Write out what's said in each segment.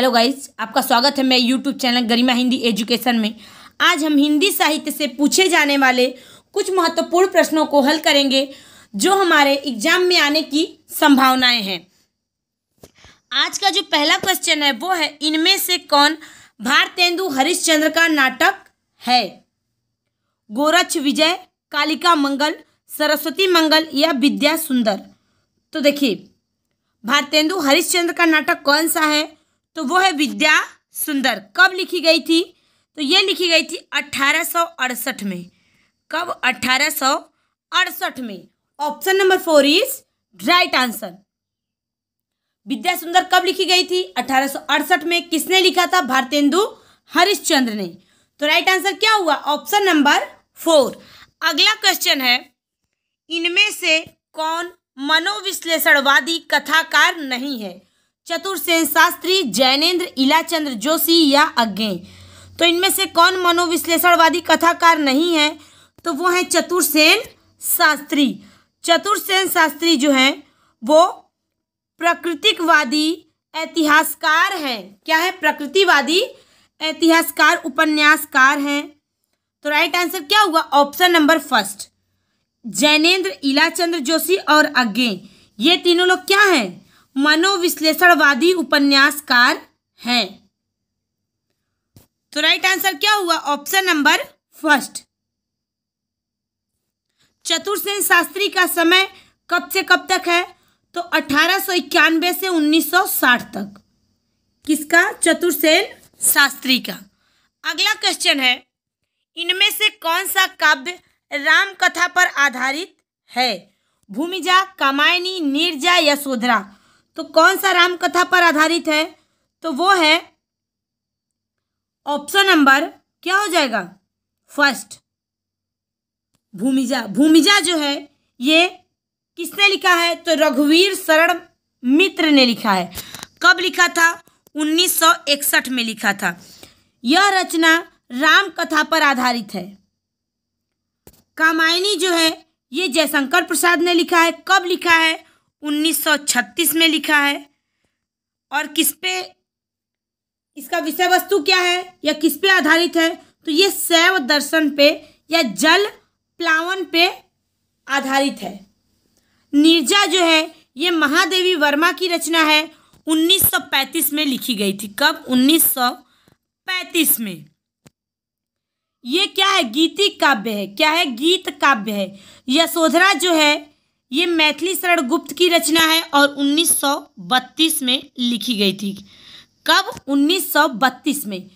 Hello guys, आपका स्वागत है मैं यूट्यूब चैनल गरिमा हिंदी एजुकेशन में। आज हम हिंदी साहित्य से पूछे जाने वाले कुछ महत्वपूर्ण प्रश्नों को हल करेंगे जो हमारे एग्जाम में आने की संभावनाएं हैं। आज का जो पहला क्वेश्चन है वो है, इनमें से कौन भारतेंदु हरिश्चंद्र का नाटक है? गोरक्ष विजय, कालिका मंगल, सरस्वती मंगल या विद्या सुंदर? तो देखिए, भारतेंदु हरिश्चंद्र का नाटक कौन सा है? तो वो है विद्या सुंदर। कब लिखी गई थी? तो ये लिखी गई थी 1868 में। कब? 1868 में। Option number 4 is right answer. Vidya Sundar कब लिखी गई थी? 1868 में। किसने लिखा था? भारतेंदु हरिश्चंद्र ने। तो राइट आंसर क्या हुआ? Option number 4। अगला क्वेश्चन है, इनमें से कौन मनोविश्लेषणवादी कथाकार नहीं है? चतुरसेन शास्त्री, जैनेन्द्र, इलाचंद्र जोशी या अज्ञेय? तो इनमें से कौन मनोविश्लेषणवादी कथाकार नहीं है? तो वो है चतुरसेन शास्त्री। चतुरसेन शास्त्री जो हैं वो प्रकृतिकवादी ऐतिहासकार हैं। क्या है? प्रकृतिवादी ऐतिहासकार, उपन्यासकार हैं। तो राइट आंसर क्या हुआ? Option number 1। जैनेन्द्र, इलाचंद्र जोशी और अज्ञेय, ये तीनों लोग क्या हैं? मनोविश्लेषणवादी उपन्यासकार हैं। तो राइट आंसर क्या हुआ? Option number 1। चतुरसेन शास्त्री का समय कब से कब तक है? तो 1891 से 1960 तक। किसका? चतुरसेन शास्त्री का। अगला क्वेश्चन है, इनमें से कौन सा काव्य राम कथा पर आधारित है? भूमिजा, कामायनी, नीरजा, यशोधरा? तो कौन सा राम कथा पर आधारित है? तो वो है ऑप्शन नंबर क्या हो जाएगा? 1 भूमिजा। भूमिजा जो है ये किसने लिखा है? तो रघुवीर शरण मित्र ने लिखा है। कब लिखा था? 1961 में लिखा था। यह रचना राम कथा पर आधारित है। कामायनी जो है ये जयशंकर प्रसाद ने लिखा है। कब लिखा है? 1936 में लिखा है। और किस पे इसका विषय वस्तु क्या है या किस पे आधारित है? तो ये शैव दर्शन पे या जल प्लावन पे आधारित है। नीरजा जो है ये महादेवी वर्मा की रचना है। 1935 में लिखी गई थी। कब? 1935 में। ये क्या है? गीतिक काव्य है। क्या है? गीत काव्य है। यशोधरा जो है ये मैथिली शरण गुप्त की रचना है और 1932 में लिखी गई थी। कब? 1932 में।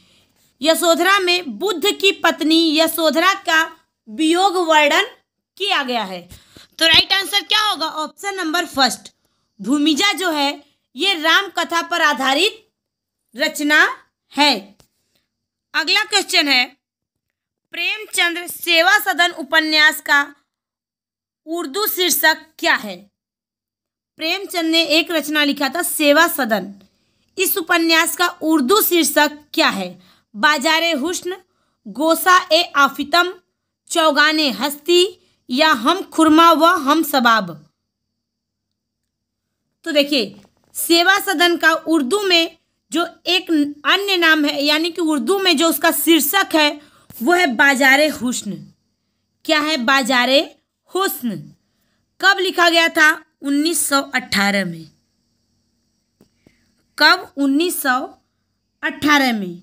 यशोधरा में बुद्ध की पत्नी यशोधरा का वियोग वर्णन किया गया है। तो राइट आंसर क्या होगा? Option number 1। भूमिजा जो है ये राम कथा पर आधारित रचना है। अगला क्वेश्चन है, प्रेमचंद्र सेवा सदन उपन्यास का उर्दू शीर्षक क्या है? प्रेमचंद ने एक रचना लिखा था सेवा सदन। इस उपन्यास का उर्दू शीर्षक क्या है? बाजारे हुस्न, गोसा ए आफितम, चौगाने हस्ती या हम खुरमा व हम सबाब? तो देखिए, सेवा सदन का उर्दू में जो एक अन्य नाम है, यानी कि उर्दू में जो उसका शीर्षक है वो है बाजारे हुस्न। क्या है? बाजारे हुस्न। कब लिखा गया था? 1918 में। कब? 1918 में।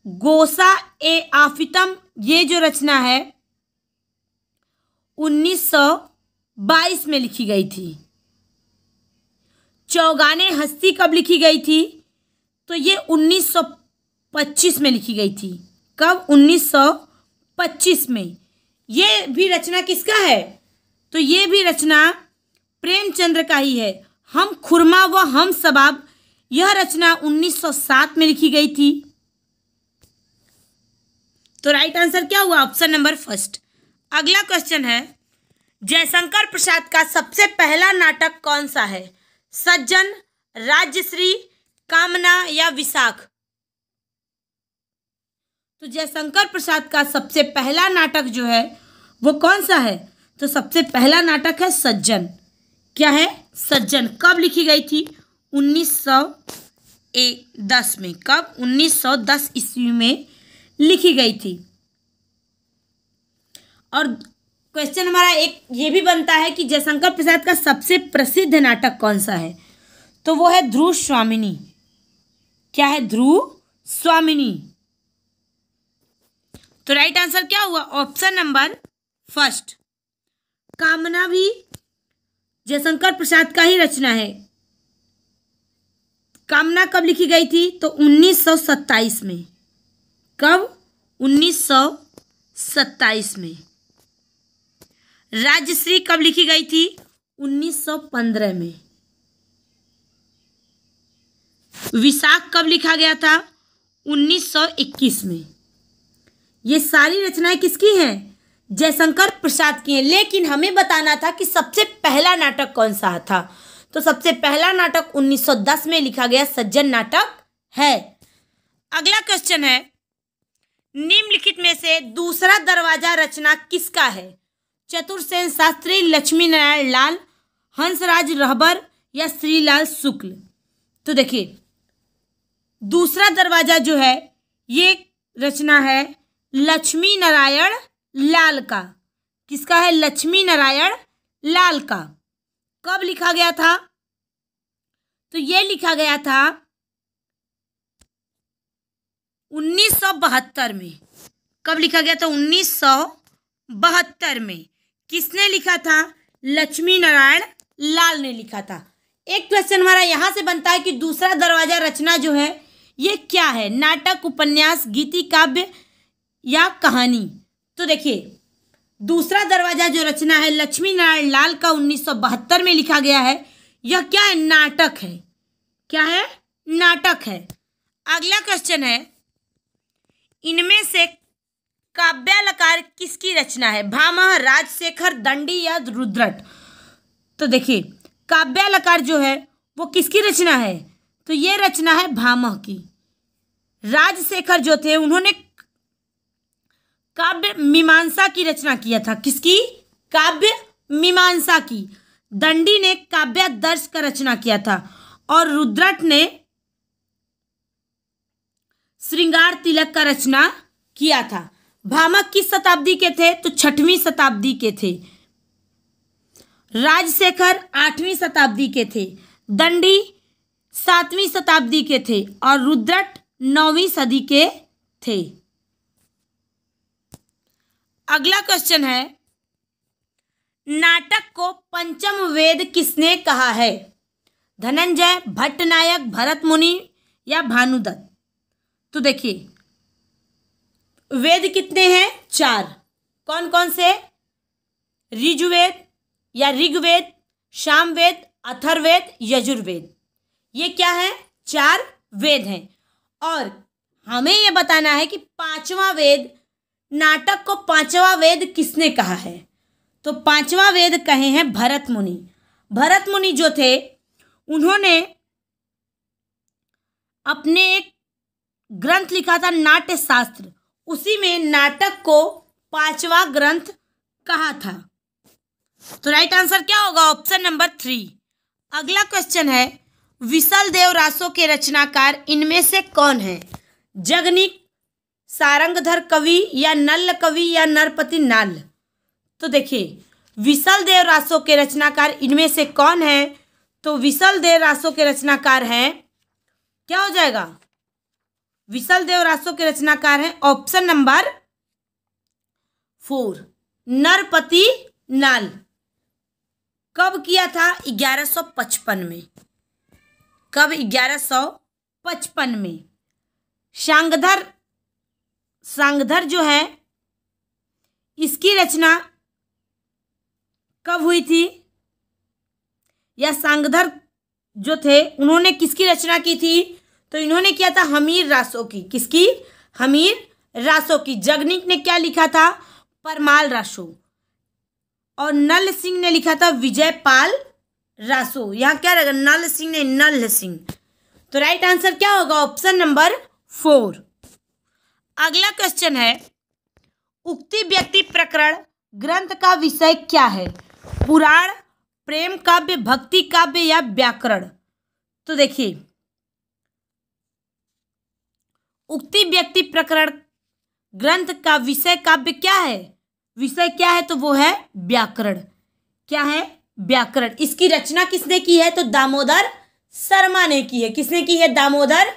गोसा ए आफितम ये जो रचना है 1922 में लिखी गई थी। चौगाने हस्ती कब लिखी गई थी? तो ये 1925 में लिखी गई थी। कब? 1925 में। ये भी रचना किसका है? तो ये भी रचना प्रेमचंद्र का ही है। हम खुरमा व हम सबाब यह रचना 1907 में लिखी गई थी। तो राइट आंसर क्या हुआ? Option number 1। अगला क्वेश्चन है, जयशंकर प्रसाद का सबसे पहला नाटक कौन सा है? सज्जन, राज्यश्री, कामना या विशाख? तो जयशंकर प्रसाद का सबसे पहला नाटक जो है वो कौन सा है? तो सबसे पहला नाटक है सज्जन। क्या है? सज्जन। कब लिखी गई थी? 1900 1910 में। कब? 1910 ईस्वी में लिखी गई थी। और क्वेश्चन हमारा एक ये भी बनता है कि जयशंकर प्रसाद का सबसे प्रसिद्ध नाटक कौन सा है? तो वो है ध्रुव स्वामिनी। क्या है? ध्रुव स्वामिनी। तो राइट आंसर क्या हुआ? Option number first. कामना भी जयशंकर प्रसाद का ही रचना है। कामना कब लिखी गई थी? तो 1927 में। कब? 1927 में। राजश्री कब लिखी गई थी? 1915 में। विशाख कब लिखा गया था? 1921 में। ये सारी रचनाएं किसकी हैं? जयशंकर प्रसाद की हैं। लेकिन हमें बताना था कि सबसे पहला नाटक कौन सा था। तो सबसे पहला नाटक 1910 में लिखा गया सज्जन नाटक है। अगला क्वेश्चन है, निम्नलिखित में से दूसरा दरवाजा रचना किसका है? चतुरसेन शास्त्री, लक्ष्मी नारायण लाल, हंसराज रहबर या श्रीलाल शुक्ल? तो देखिए, दूसरा दरवाजा जो है ये रचना है लक्ष्मी नारायण लाल का। किसका है? लक्ष्मी नारायण लाल का। कब लिखा गया था? तो ये लिखा गया था 1972 में। कब लिखा गया था? 1972 में। किसने लिखा था? लक्ष्मी नारायण लाल ने लिखा था। एक क्वेश्चन हमारा यहां से बनता है कि दूसरा दरवाजा रचना जो है ये क्या है? नाटक, उपन्यास, गीति काव्य या कहानी? तो देखिए, दूसरा दरवाजा जो रचना है लक्ष्मी नारायण लाल का 1972 में लिखा गया है, यह क्या है? नाटक है। क्या है? नाटक है। अगला क्वेश्चन है, इनमें से काव्यालंकार किसकी रचना है? भामह, राजशेखर, दंडी या रुद्रट? तो देखिए, काव्यालंकार जो है वो किसकी रचना है? तो ये रचना है भामह की। राजशेखर जो थे उन्होंने काव्य मीमांसा की रचना किया था। किसकी? काव्य मीमांसा की। दंडी ने काव्यादर्श का रचना किया था और रुद्रट ने श्रृंगार तिलक का रचना किया था। भामह किस शताब्दी के थे? तो 6वीं शताब्दी के थे। राजशेखर 8वीं शताब्दी के थे। दंडी 7वीं शताब्दी के थे और रुद्रट 9वीं सदी के थे। अगला क्वेश्चन है, नाटक को पंचम वेद किसने कहा है? धनंजय, भट्टनायक, भरत मुनि या भानुदत्त? तो देखिए, वेद कितने हैं? 4। कौन कौन से? ऋजुवेद या ऋग्वेद, सामवेद, अथर्ववेद, यजुर्वेद। ये क्या है? 4 वेद हैं। और हमें यह बताना है कि 5वां वेद, नाटक को 5वां वेद किसने कहा है? तो 5वां वेद कहे हैं भरत मुनि। भरत मुनि जो थे उन्होंने अपने एक ग्रंथ लिखा था नाट्य शास्त्र, उसी में नाटक को 5वां ग्रंथ कहा था। तो राइट आंसर क्या होगा? Option number 3। अगला क्वेश्चन है, विसल देव रासों के रचनाकार इनमें से कौन है? जगनीक, सारंगधर कवि या नल्ल कवि या नरपति नाल? तो देखिए, विसल देव रासों के रचनाकार इनमें से कौन है? तो विसल देव रासों के रचनाकार हैं, क्या हो जाएगा? विसल देव रासों के रचनाकार हैं ऑप्शन नंबर 4, नरपति नाल। कब किया था? 1155 में। कब? 1155 में। सांगधर जो है इसकी रचना कब हुई थी? या सांगधर जो थे उन्होंने किसकी रचना की थी? तो इन्होंने किया था हमीर रासों की। किसकी? हमीर रासों की। जगनीक ने क्या लिखा था? परमाल रासो। और नल सिंह ने लिखा था विजयपाल रासो। यहाँ क्या रहेगा? नल सिंह ने नल सिंह। तो राइट आंसर क्या होगा? Option number 4। अगला क्वेश्चन है, उक्ति व्यक्ति प्रकरण ग्रंथ का विषय क्या है? पुराण, प्रेम काव्य, भक्ति काव्य या व्याकरण? तो देखिए, उक्ति व्यक्ति प्रकरण ग्रंथ का विषय काव्य क्या है? विषय क्या है? तो वो है व्याकरण। क्या है? व्याकरण। इसकी रचना किसने की है? तो दामोदर शर्मा ने की है। किसने की है? दामोदर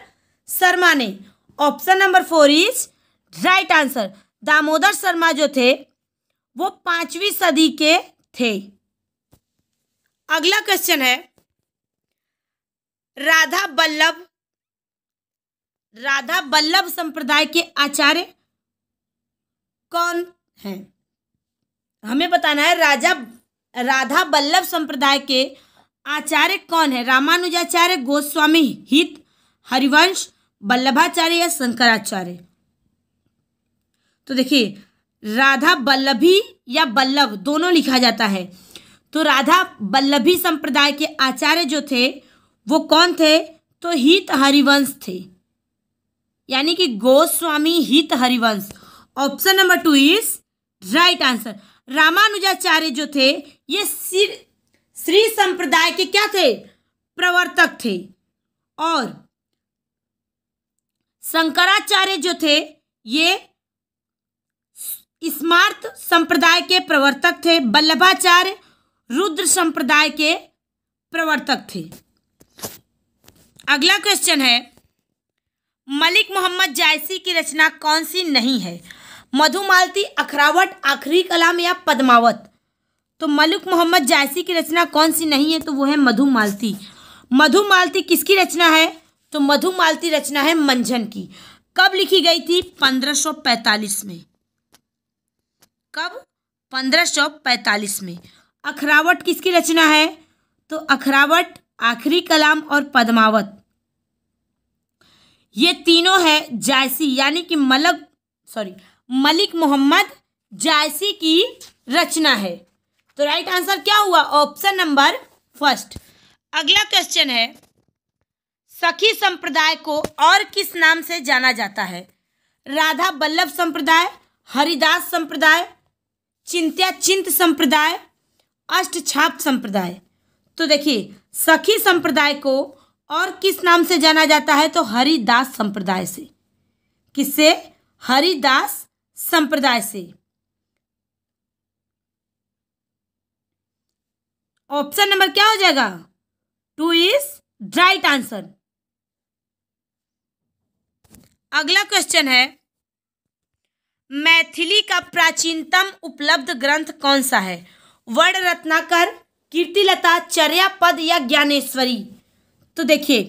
शर्मा ने। Option number 4 is right answer. Damodar Sharma जो थे वो 5वीं सदी के थे। अगला क्वेश्चन है, राधा बल्लभ संप्रदाय के आचार्य कौन हैं? हमें बताना है राधा बल्लभ संप्रदाय के आचार्य कौन है? रामानुजाचार्य, गोस्वामी हित, हरिवंश, वल्लभाचार्य या शंकराचार्य? तो देखिए, राधा बल्लभी या बल्लभ दोनों लिखा जाता है। तो राधा बल्लभी संप्रदाय के आचार्य जो थे वो कौन थे? तो हित हरिवंश थे, यानी कि गोस्वामी हित Harivansh. Option number 2 is right answer. Ramanujacharya जो थे ये श्री संप्रदाय के क्या थे? प्रवर्तक थे। और शंकराचार्य जो थे ये स्मार्त संप्रदाय के प्रवर्तक थे। वल्लभाचार्य रुद्र संप्रदाय के प्रवर्तक थे। अगला क्वेश्चन है, मलिक मोहम्मद जायसी की रचना कौन सी नहीं है? मधुमालती, अखरावट, आखिरी कलाम या पद्मावत? तो मलिक मोहम्मद जायसी की रचना कौन सी नहीं है? तो वो है मधुमालती। मधुमालती किसकी रचना है? तो मधुमालती रचना है मंझन की। कब लिखी गई थी? 1545 में। कब? 1545 में। अखरावट किसकी रचना है? तो अखरावट, आखिरी कलाम और पद्मावत ये तीनों है जायसी यानी कि मलिक मोहम्मद जायसी की रचना है। तो राइट आंसर क्या हुआ? Option number 1। अगला क्वेश्चन है, सखी संप्रदाय को और किस नाम से जाना जाता है? राधा बल्लभ संप्रदाय, हरिदास संप्रदाय, चिंत्याचिंत संप्रदाय, अष्टछाप संप्रदाय? तो देखिए, सखी संप्रदाय को और किस नाम से जाना जाता है? तो हरिदास संप्रदाय से। किससे? हरिदास संप्रदाय से। ऑप्शन नंबर क्या हो जाएगा? 2 इज राइट आंसर। अगला क्वेश्चन है, मैथिली का प्राचीनतम उपलब्ध ग्रंथ कौन सा है? वर्ण रत्नाकर, कीर्तिलता, चर्यापद या ज्ञानेश्वरी? तो देखिए,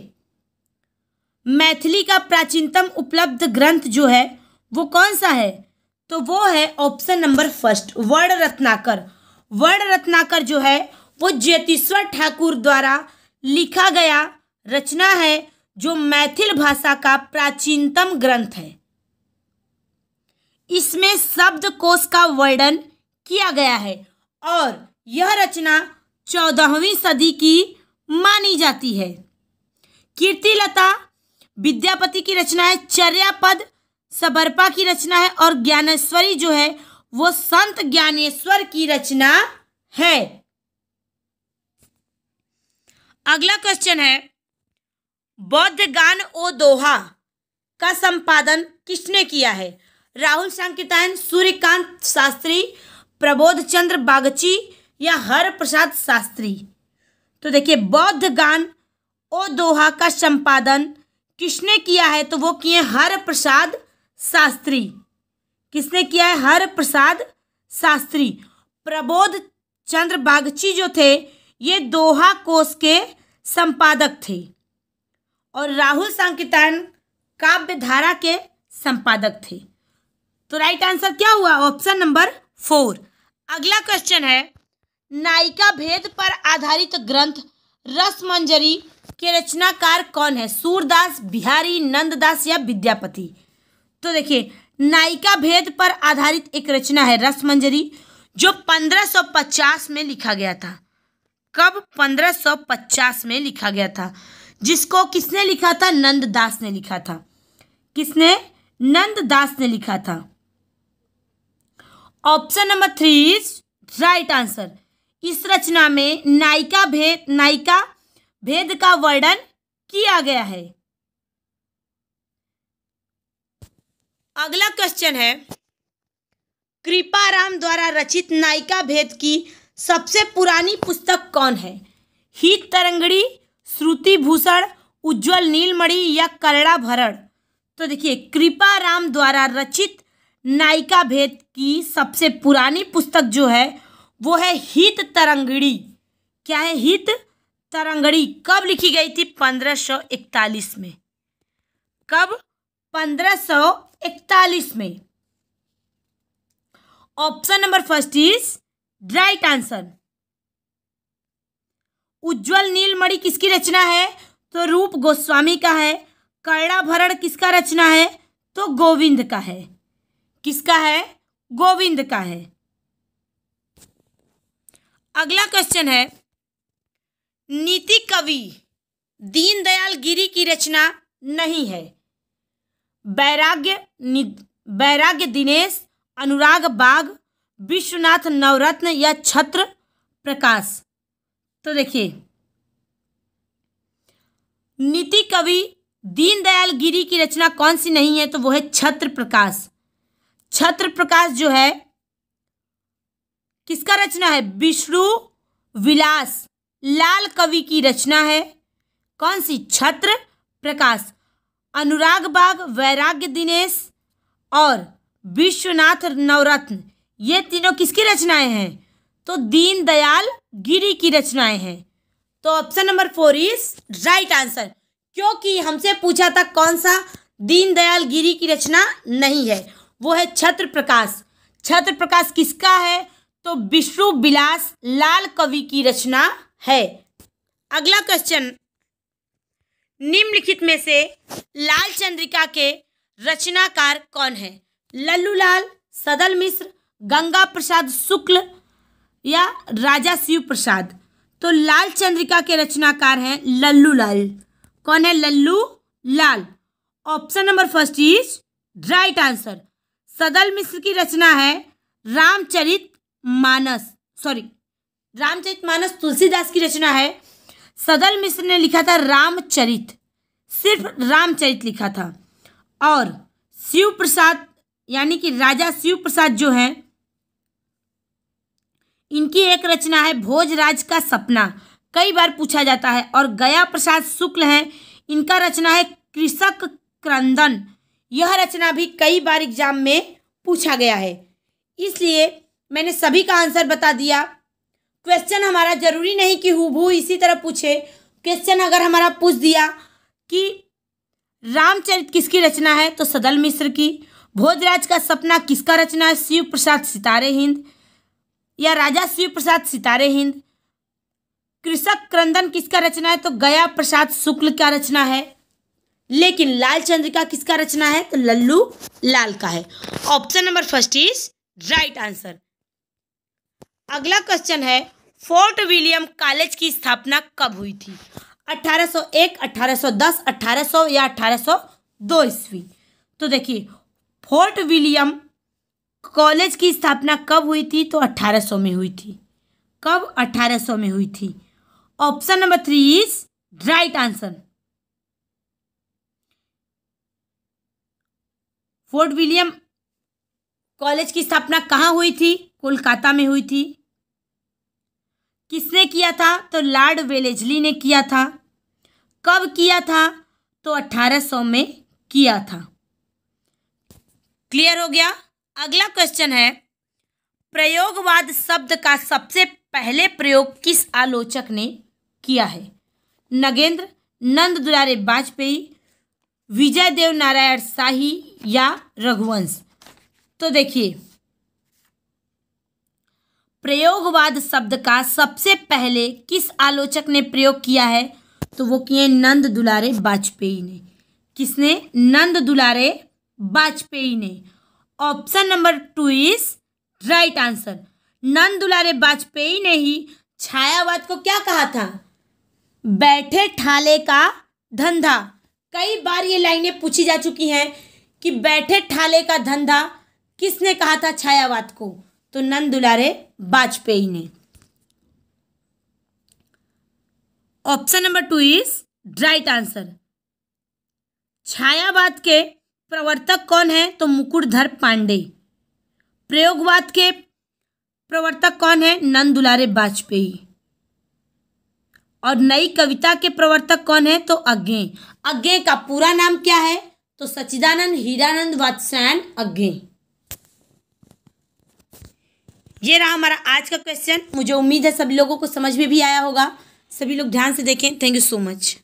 मैथिली का प्राचीनतम उपलब्ध ग्रंथ जो है वो कौन सा है? तो वो है ऑप्शन नंबर 1 वर्ण रत्नाकर। वर्ण रत्नाकर जो है वो ज्योतिश्वर ठाकुर द्वारा लिखा गया रचना है जो मैथिल भाषा का प्राचीनतम ग्रंथ है। इसमें शब्दकोश का वर्णन किया गया है और यह रचना 14वीं सदी की मानी जाती है। कीर्तिलता विद्यापति की रचना है, चर्यापद सबरपा की रचना है और ज्ञानेश्वरी जो है वो संत ज्ञानेश्वर की रचना है। अगला क्वेश्चन है, बौद्ध गान ओ दोहा का संपादन किसने किया है? राहुल सांकृत्यायन, सूर्यकांत शास्त्री, प्रबोध चंद्र बागची या हर प्रसाद शास्त्री? तो देखिए, बौद्ध गान ओ दोहा का संपादन किसने किया है? तो वो किए हर प्रसाद शास्त्री। किसने किया है? हर प्रसाद शास्त्री। प्रबोध चंद्र बागची जो थे ये दोहा कोश के संपादक थे और राहुल सांकृत्यायन काव्य धारा के संपादक थे। तो राइट आंसर क्या हुआ? Option number 4। अगला क्वेश्चन है, नायिका भेद पर आधारित ग्रंथ रसमंजरी के रचनाकार कौन है? सूरदास, बिहारी, नंददास या विद्यापति? तो देखिए, नायिका भेद पर आधारित एक रचना है रसमंजरी जो 1550 में लिखा गया था। कब? 1550 में लिखा गया था, जिसको किसने लिखा था? नंददास ने लिखा था। किसने? नंददास ने लिखा था। Option number 3 is right answer. इस रचना में नायिका भेद का वर्णन किया गया है। अगला क्वेश्चन है, कृपाराम द्वारा रचित नायिका भेद की सबसे पुरानी पुस्तक कौन है? हित तरंगिणी, श्रुति भूषण, उज्ज्वल नीलमणि या करड़ा भरण? तो देखिए, कृपाराम द्वारा रचित नायिका भेद की सबसे पुरानी पुस्तक जो है वो है हित तरंगिणी। क्या है? हित तरंगिणी। कब लिखी गई थी? 1541 में। कब? 1541 में। Option number first is right answer. Ujjwal Neelmani किसकी रचना है? तो रूप गोस्वामी का है। करड़ा भरण किसका रचना है? तो गोविंद का है। किसका है? गोविंद का है। अगला क्वेश्चन है, नीति कवि दीनदयाल गिरि की रचना नहीं है। बैराग्य दिनेश, अनुराग बाग, विश्वनाथ नवरत्न या छत्र प्रकाश? तो देखिए, नीति कवि दीनदयाल गिरि की रचना कौन सी नहीं है? तो वो है छत्र प्रकाश। छत्र प्रकाश जो है किसका रचना है? विष्णु विलास लाल कवि की रचना है। कौन सी? छत्र प्रकाश। अनुराग बाग, वैराग्य दिनेश और विश्वनाथ नवरत्न, ये तीनों किसकी रचनाएं हैं? तो दीनदयाल गिरि की रचनाएं हैं। तो option number 4 is right answer, क्योंकि हमसे पूछा था कौन सा दीनदयाल गिरि की रचना नहीं है, वो है छत्र प्रकाश। छत्र प्रकाश किसका है? तो विष्णु विलास लाल कवि की रचना है। अगला क्वेश्चन, निम्नलिखित में से लाल चंद्रिका के रचनाकार कौन है? लल्लू लाल, सदल मिश्र, गंगा प्रसाद शुक्ल या राजा शिव प्रसाद? तो लाल चंद्रिका के रचनाकार हैं लल्लू लाल। कौन है? Lallu Lal. Option number first is right answer. Sadal Mishra की रचना है रामचरित मानस तुलसीदास की रचना है। सदल मिश्र ने लिखा था रामचरित, सिर्फ रामचरित लिखा था। और शिव प्रसाद यानी कि राजा शिव प्रसाद जो हैं, इनकी एक रचना है भोजराज का सपना, कई बार पूछा जाता है। और गया प्रसाद शुक्ल हैं, इनका रचना है कृषक क्रंदन। यह रचना भी कई बार एग्जाम में पूछा गया है, इसलिए मैंने सभी का आंसर बता दिया। क्वेश्चन हमारा जरूरी नहीं कि हूबहू इसी तरह पूछे। क्वेश्चन अगर हमारा पूछ दिया कि रामचरित किसकी रचना है, तो सदल मिश्र की। भोजराज का सपना किसका रचना है? शिव प्रसाद सितारे हिंद या राजा शिव प्रसाद सितारे हिंद। कृषक क्रंदन किसका रचना है? तो गया प्रसाद शुक्ल का रचना है। लेकिन लाल चंद्रिका किसका रचना है? तो लल्लू लाल का है। Option number first is right answer. अगला क्वेश्चन है, फोर्ट विलियम कॉलेज की स्थापना कब हुई थी? 1801, 1810, 1800 या 1802 ईस्वी? तो देखिए, फोर्ट विलियम कॉलेज की स्थापना कब हुई थी? तो 1800 में हुई थी। कब? 1800 में हुई थी। Option number 3 is right answer. Fort William college की स्थापना कहाँ हुई थी? कोलकाता में हुई थी। किसने किया था? तो लॉर्ड वेलेस्ली ने किया था। कब किया था? तो 1800 में किया था। क्लियर हो गया? अगला क्वेश्चन है, प्रयोगवाद शब्द का सबसे पहले प्रयोग किस आलोचक ने किया है? नगेंद्र, नंद दुलारे वाजपेयी, विजय देव नारायण शाही या रघुवंश? तो देखिए, प्रयोगवाद शब्द का सबसे पहले किस आलोचक ने प्रयोग किया है? तो वो किए नंद दुलारे वाजपेयी ने। किसने? नंद दुलारे वाजपेयी ने। Option number 2 is right answer. Nand Dulare Vajpeyi ने ही छायावाद को क्या कहा था? बैठे ठाले का धंधा। कई बार ये लाइनें पूछी जा चुकी हैं कि बैठे ठाले का धंधा किसने कहा था छायावाद को? तो नंद दुलारे वाजपेयी ने। Option number 2 is right answer. छायावाद के प्रवर्तक कौन है? तो मुकुटधर पांडे। प्रयोगवाद के प्रवर्तक कौन है? नंद दुलारे वाजपेयी। और नई कविता के प्रवर्तक कौन है? तो अज्ञे। अज्ञे का पूरा नाम क्या है? तो सच्चिदानंद हीरानंद वात्स्यायन अज्ञे। ये रहा हमारा आज का क्वेश्चन। मुझे उम्मीद है सभी लोगों को समझ में भी आया होगा। सभी लोग ध्यान से देखें। Thank you so much.